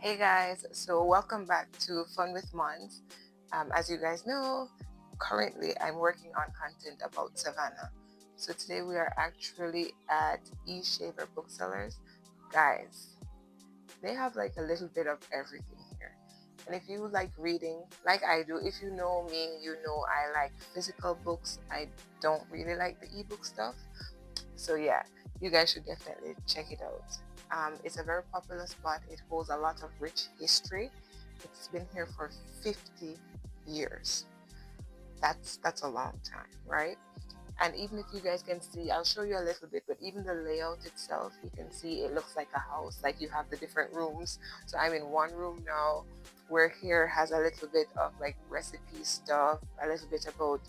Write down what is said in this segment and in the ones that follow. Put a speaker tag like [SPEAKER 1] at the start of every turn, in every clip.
[SPEAKER 1] Hey guys, so welcome back to Fun with Mons. As you guys know, currently I'm working on content about Savannah. So today we are actually at E-Shaver Booksellers. Guys, they have like a little bit of everything here. And if you like reading, like I do, if you know me, you know I like physical books. I don't really like the ebook stuff. So yeah, you guys should definitely check it out. It's a very popular spot. It holds a lot of rich history. It's been here for 50 years. That's a long time, right? And even if you guys can see, I'll show you a little bit, but even the layout itself, you can see it looks like a house. Like you have the different rooms. So I'm in one room now where here has a little bit of like recipe stuff, a little bit about,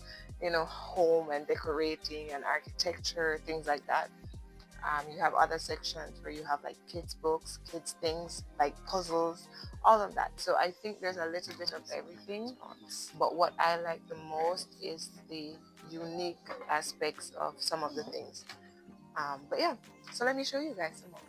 [SPEAKER 1] home and decorating and architecture, things like that. You have other sections where you have like kids books, kids things, like puzzles, all of that. So I think there's a little bit of everything. But what I like the most is the unique aspects of some of the things. But yeah, so let me show you guys some more.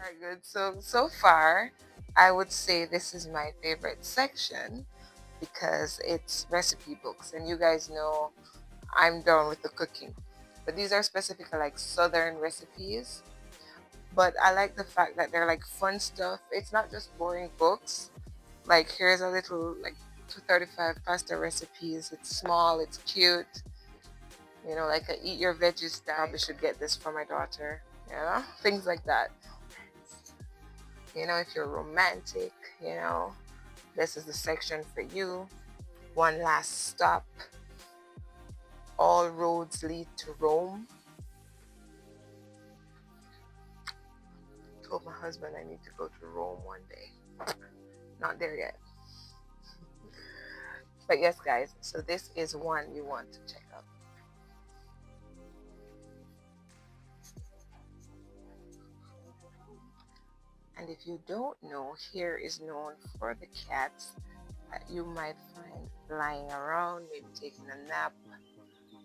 [SPEAKER 1] All right, good. So far, I would say this is my favorite section because it's recipe books, and you guys know I'm done with the cooking. But these are specifically like southern recipes. But I like the fact that they're like fun stuff. It's not just boring books. Like here's a little like 235 pasta recipes. It's small, it's cute. Like a eat your veggies style. Probably should get this for my daughter. Things like that. If you're romantic, this is the section for you. One last stop. All roads lead to Rome. Told my husband I need to go to Rome one day. Not there yet. But yes, guys, so this is one you want to check out. And if you don't know, here is known for the cats that you might find lying around, maybe taking a nap.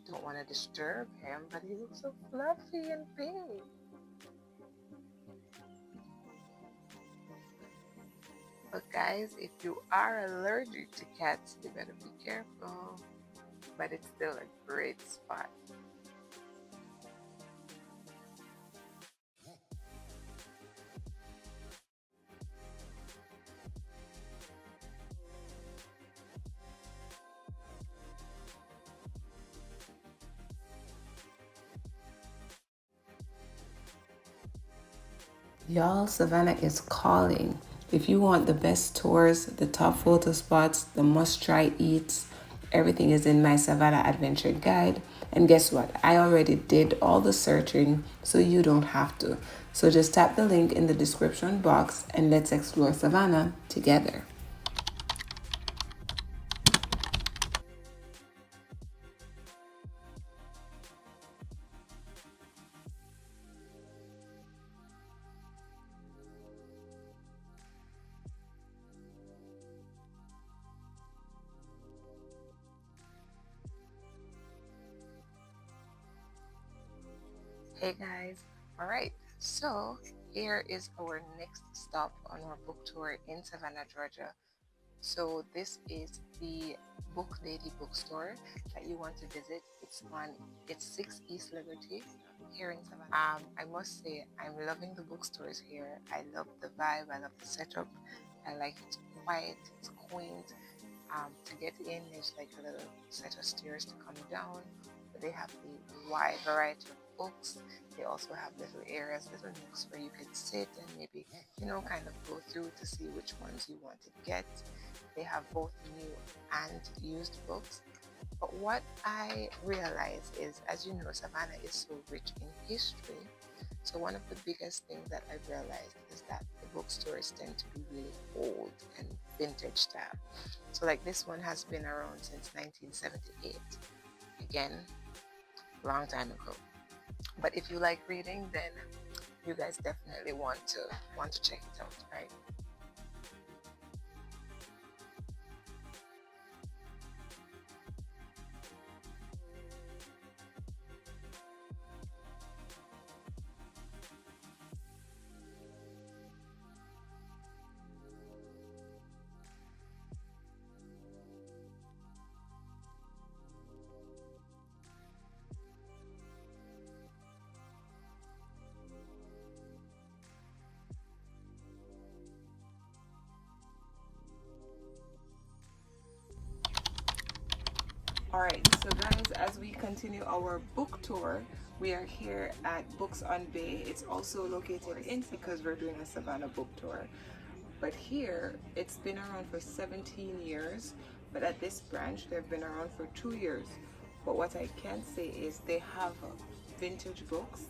[SPEAKER 1] Don't want to disturb him, but he looks so fluffy and pink. But guys, if you are allergic to cats, you better be careful. But it's still a great spot.
[SPEAKER 2] Y'all, Savannah is calling. If you want the best tours, the top photo spots, the must try eats, everything is in my Savannah Adventure Guide. And guess what? I already did all the searching, so you don't have to. So just tap the link in the description box and let's explore Savannah together.
[SPEAKER 1] Hey guys, all right. So here is our next stop on our book tour in Savannah, Georgia. So this is the Book Lady bookstore that you want to visit. It's 6 East Liberty here in Savannah. I must say I'm loving the bookstores here. I love the vibe, I love the setup. I like it's quiet, it's quaint. To get in, there's like a little set of stairs to come down. But they have the wide variety of books. They also have little areas, little nooks where you could sit and maybe, kind of go through to see which ones you want to get. They have both new and used books. But what I realize is, as you know, Savannah is so rich in history. So one of the biggest things that I've realized is that the bookstores tend to be really old and vintage style. So like this one has been around since 1978. Again, long time ago. But if you like reading, then you guys definitely want to check it out, right?
[SPEAKER 2] Alright, so guys, as we continue our book tour, we are here at Books on Bay. It's also located in because we're doing a Savannah book tour. But here, it's been around for 17 years, but at this branch, they've been around for 2 years. But what I can say is they have vintage books,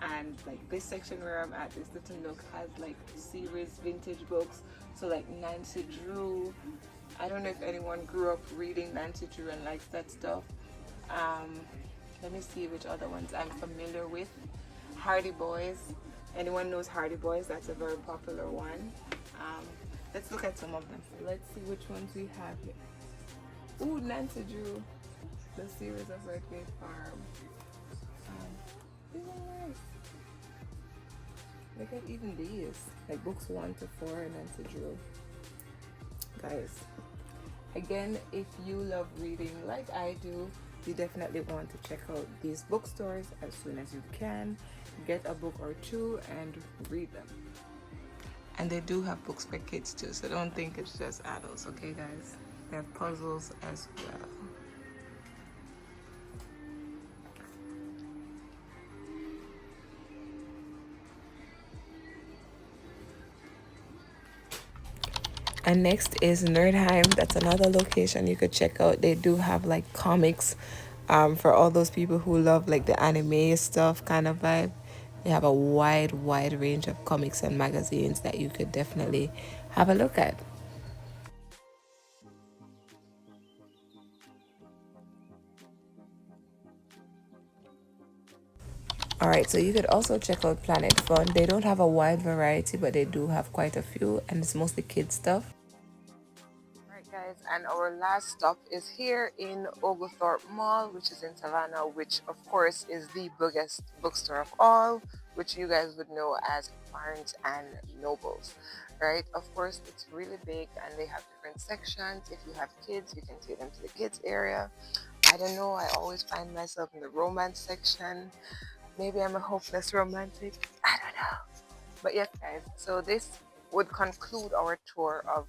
[SPEAKER 2] and like this section where I'm at, this little nook has like series vintage books. So like Nancy Drew. I don't know if anyone grew up reading Nancy Drew and likes that stuff. Um, Let me see which other ones I'm familiar with. Hardy Boys. Anyone knows Hardy Boys? That's a very popular one. Let's look at some of them. Let's see which ones we have here. Ooh, Nancy Drew. The series of Redgate Farm. These are nice. Look at even these. Like books 1 to 4 Nancy Drew. Guys, again, if you love reading like I do, you definitely want to check out these bookstores as soon as you can. Get a book or two and read them. And they do have books for kids too, so don't think it's just adults, okay guys? They have puzzles as well. And next is Nerdheim. That's another location you could check out. They do have like comics for all those people who love like the anime stuff kind of vibe. They have a wide range of comics and magazines that you could definitely have a look at. All right, so you could also check out Planet Fun. They don't have a wide variety, but they do have quite a few, and it's mostly kids stuff.
[SPEAKER 1] Right, guys, and our last stop is here in Oglethorpe Mall, which is in Savannah, which of course is the biggest bookstore of all, which you guys would know as Barnes and Nobles, right? Of course, it's really big and they have different sections. If you have kids, you can take them to the kids area. I don't know, I always find myself in the romance section. Maybe I'm a hopeless romantic. I don't know. But yes, guys, so this would conclude our tour of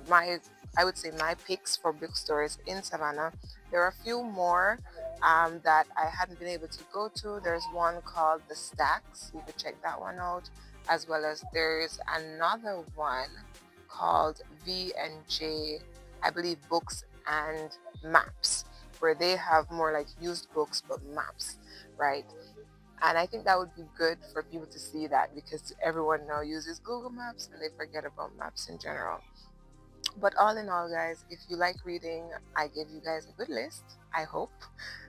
[SPEAKER 1] my, I would say, my picks for bookstores in Savannah. There are a few more that I hadn't been able to go to. There's one called The Stacks. You could check that one out. As well as there's another one called V&J, I believe, Books and Maps, where they have more like used books but maps, right? And I think that would be good for people to see that because everyone now uses Google Maps and they forget about maps in general. But all in all, guys, if you like reading, I gave you guys a good list, I hope.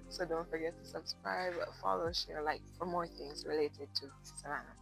[SPEAKER 1] So don't forget to subscribe, follow, share, like for more things related to Savannah.